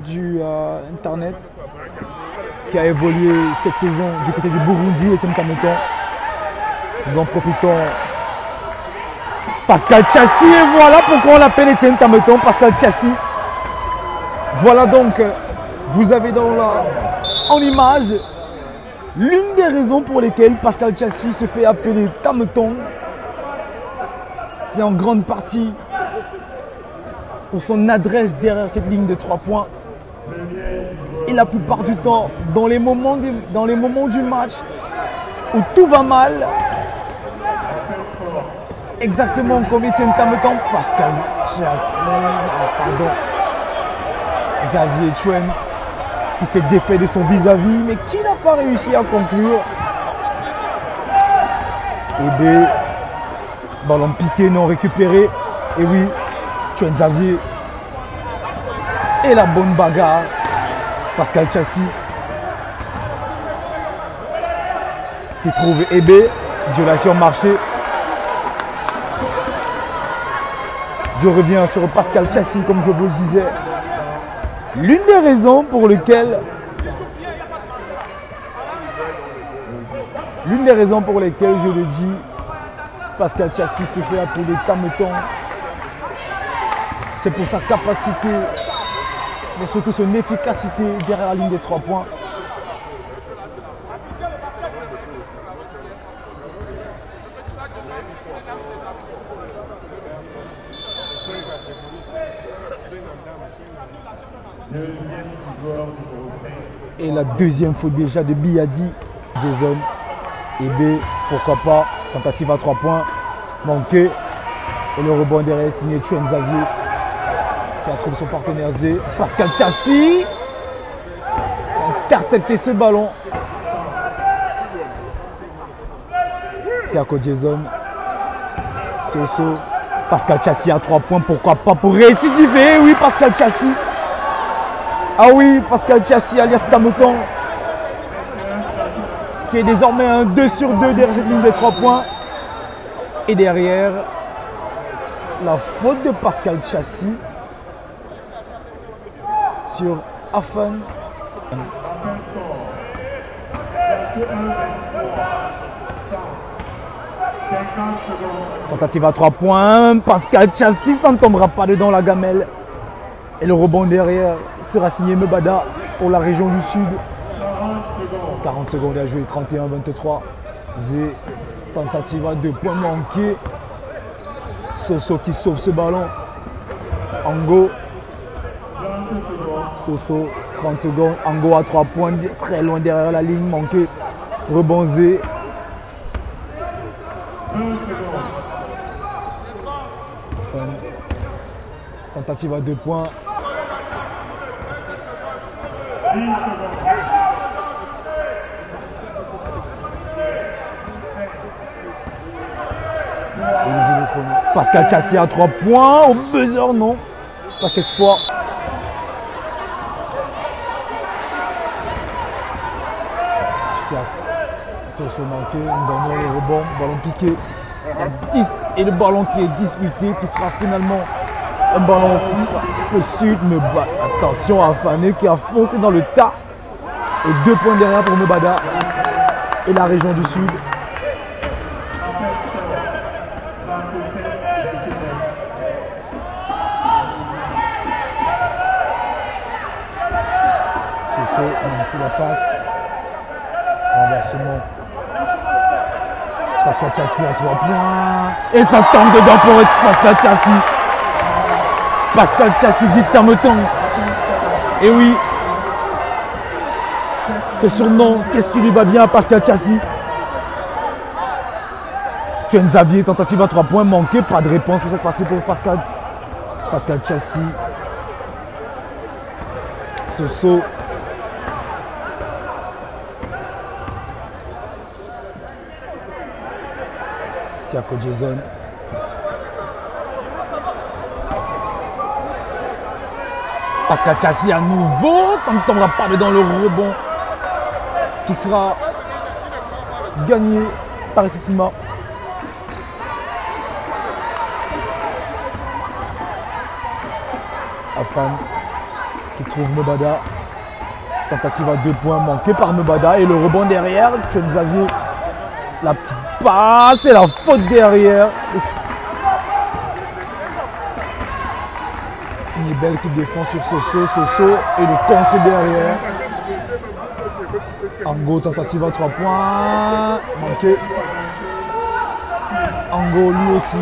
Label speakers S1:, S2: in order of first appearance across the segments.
S1: du Internet qui a évolué cette saison du côté du Burundi, Etienne Kameton. Nous en profitons. Pascal Tchassi, et voilà pourquoi on l'appelle Etienne Kameton, Pascal Tchassi. Voilà donc, vous avez en image l'une des raisons pour lesquelles Pascal Tchassi se fait appeler Kameton. C'est en grande partie pour son adresse derrière cette ligne de 3 points. Et la plupart du temps, dans les moments du match où tout va mal, exactement comme Etienne Kameton, Pascal Tchassi, Xavier Chuen, qui s'est défait de son vis-à-vis, mais qui n'a pas réussi à conclure. Et B, ballon piqué, non récupéré. Et oui, Chuen Xavier. Et la bonne bagarre, Pascal Tchassi, qui trouve Ebe, violation marché. Je reviens sur Pascal Tchassi, comme je vous le disais. L'une des raisons pour lesquelles je le dis, Pascal Tchassi se fait appeler Kameton, c'est pour sa capacité, mais surtout son efficacité derrière la ligne des 3 points. Et la deuxième faute déjà de Biadi, Jason. Et B, pourquoi pas, tentative à 3 points, manqué. Et le rebond derrière signé Chuen Xavier, qui a trouvé son partenaire Z. Pascal Tchassi a intercepté ce ballon. Siako Jason. Soso. Pascal Tchassi à 3 points, pourquoi pas pour récidiver. Oui, Pascal Tchassi. Ah oui, Pascal Tchassi alias Kameton, qui est désormais un 2 sur 2 derrière cette ligne de 3 points. Et derrière, la faute de Pascal Tchassi sur Afan. Tentative à 3 points, Pascal Tchassi, ça ne tombera pas dedans la gamelle. Et le rebond derrière sera signé Mebada pour la région du Sud. 40 secondes à jouer, 31-23. Zé, tentative à 2 points manqués. Soso qui sauve ce ballon. Ango. Soso, 30 secondes. Ango à 3 points, très loin derrière la ligne, manqué. Rebond Zé. Tentative à 2 points. Pascal Tchassi à 3 points. Au buzzer, non. Pas cette fois. Soso manqué. Le rebond. Ballon piqué. Et le ballon qui est disputé, qui sera finalement un ballon qui sera possible. Attention à Fané qui a foncé dans le tas. Et 2 points derrière pour Mebada et la région du Sud. Soso manque la passe. Renversement. Pascal Tchassi à 3 points. Et ça tombe dedans pour Pascal Tchassi. Pascal Tchassi dit Kameton. Et oui. Ce surnom, qu'est-ce qui lui va bien à Pascal Tchassi? Chuen Xavier, tentative à 3 points, manqué. Pas de réponse pour cette fois-ci pour Pascal Tchassi. Soso. Siako Jason. Pascal Tchassi à nouveau, ça ne tombera pas dedans le rebond qui sera gagné par Sissima. Afan. qui trouve Mebada. Tentative à 2 points manquée par Mebada et le rebond derrière. Xavier, la petite passe et la faute derrière. Nibel qui défend sur Soso et le contre derrière. Ango, tentative à 3 points, manqué. Ango lui aussi,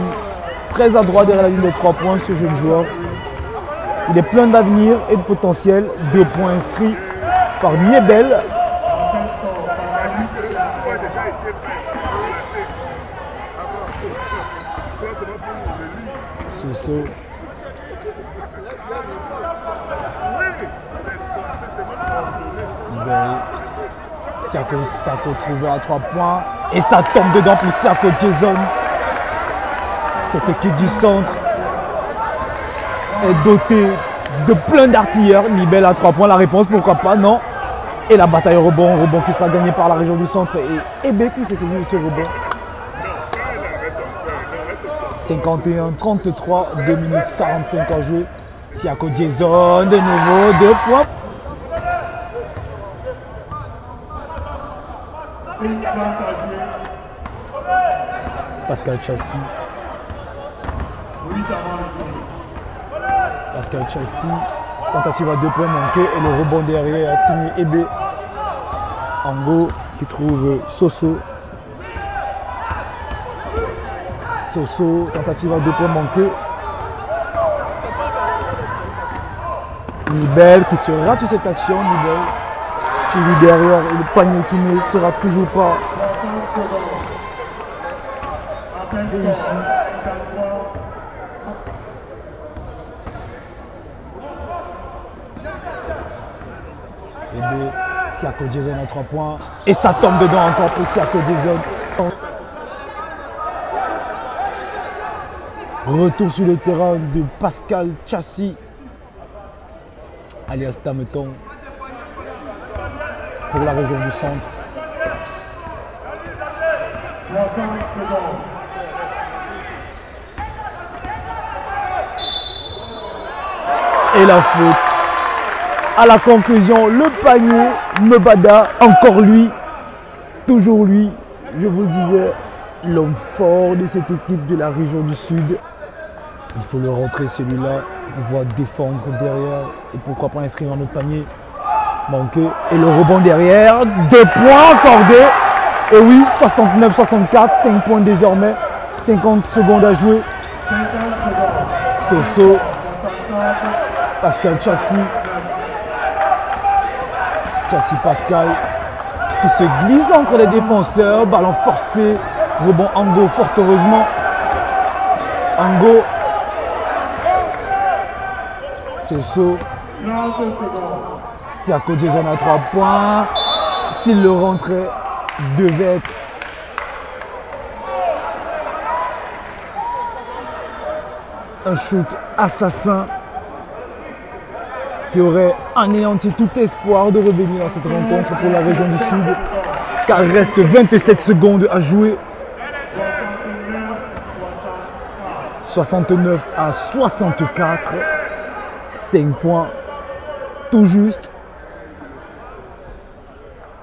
S1: très adroit derrière la ligne de 3 points, ce jeune joueur. Il est plein d'avenir et de potentiel. 2 points inscrits par Niebel. Soso. Siako trouvé à 3 points et ça tombe dedans pour Siako Jason. Cette équipe du centre est dotée de plein d'artilleurs. Nibel à 3 points, la réponse pourquoi pas, non. Et la bataille au rebond qui sera gagnée par la région du centre et Ebe qui s'est saisi de ce rebond. 51-33, 2 minutes 45 à jouer. Siako Jason, de nouveau 2 points. Pascal Chassis. Pascal Chassis. Tentative à 2 points manqués et le rebond derrière signé Ebe. Ango qui trouve Soso. Soso, tentative à 2 points manqués. Nibel qui se rate sur cette action. Nibel. Suivi derrière et le panier qui ne sera toujours pas réussi. Ebe, Siako Jason à 3 points. Et ça tombe dedans encore pour Siako Jason. Retour sur le terrain de Pascal Chassis, alias Tameton, pour la région du centre. Et la faute. À la conclusion, le panier, Mebada, encore lui, toujours lui, je vous le disais, l'homme fort de cette équipe de la région du Sud. Il faut le rentrer celui-là, pouvoir défendre derrière et pourquoi pas inscrire dans notre panier. Manqué. Et le rebond derrière, 2 points accordés. Et oui, 69-64, 5 points désormais, 50 secondes à jouer. Soso, Pascal Chassis. Chassis Pascal qui se glisse entre les défenseurs, ballon forcé, rebond Ango fort heureusement. Ango. Soso. Siako Jason à 3 points. S'il le rentrait, devait être un shoot assassin qui aurait anéanti tout espoir de revenir dans cette rencontre pour la région du Sud, car il reste 27 secondes à jouer. 69 à 64, 5 points tout juste.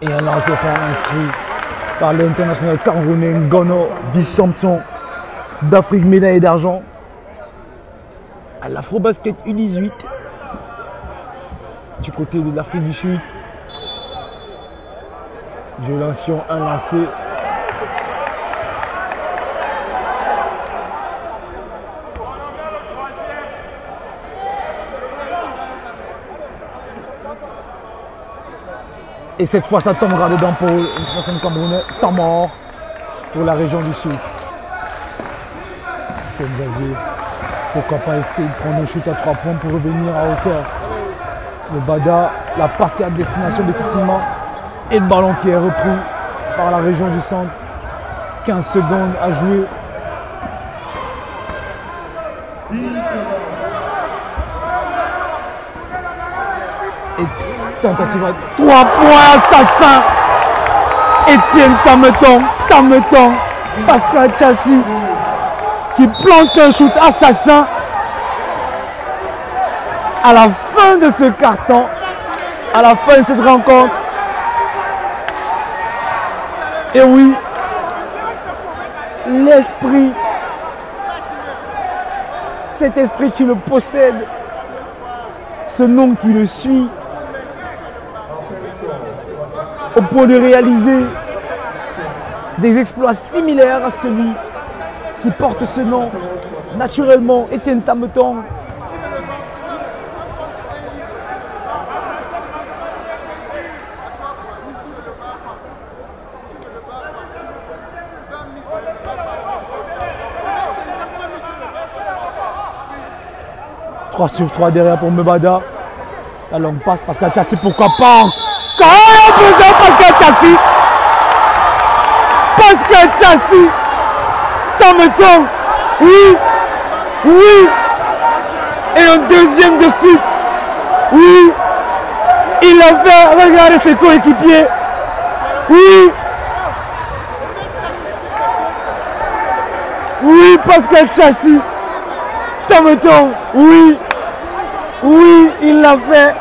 S1: Et un lancer franc inscrit par l'international camerounais Ngono, vice-champion d'Afrique médaille d'argent à l'Afrobasket U18 du côté de l'Afrique du Sud. Violation, un lancé. Et cette fois, ça tombera dedans pour une prochaine Camerounais. Temps mort pour la région du Sud. Xavier, pourquoi pas essayer de prendre un shoot à 3 points pour revenir à hauteur. Le Bada, la passe qui est à destination de Sissima. Et le ballon qui est repris par la région du centre. 15 secondes à jouer. Et tentative à 3 points, assassin. Etienne Tameton, Pascal Chassis qui plante un shoot assassin à la fin fin de ce carton, à la fin de cette rencontre. Et oui, l'esprit, cet esprit qui le possède, ce nom qui le suit, au point de réaliser des exploits similaires à celui qui porte ce nom, naturellement, Etienne Tameton. Sur 3 derrière pour Mbada. La longue passe, Pascal Tchassi, pourquoi pas? Quand on a besoin, Pascal Tchassi. Pascal Tchassi. Tameton. Oui. Oui. Et un deuxième de suite. Oui. Il a fait regarder ses coéquipiers. Oui. Oui, Pascal Tchassi. Tameton. Oui. Oui, il l'a fait.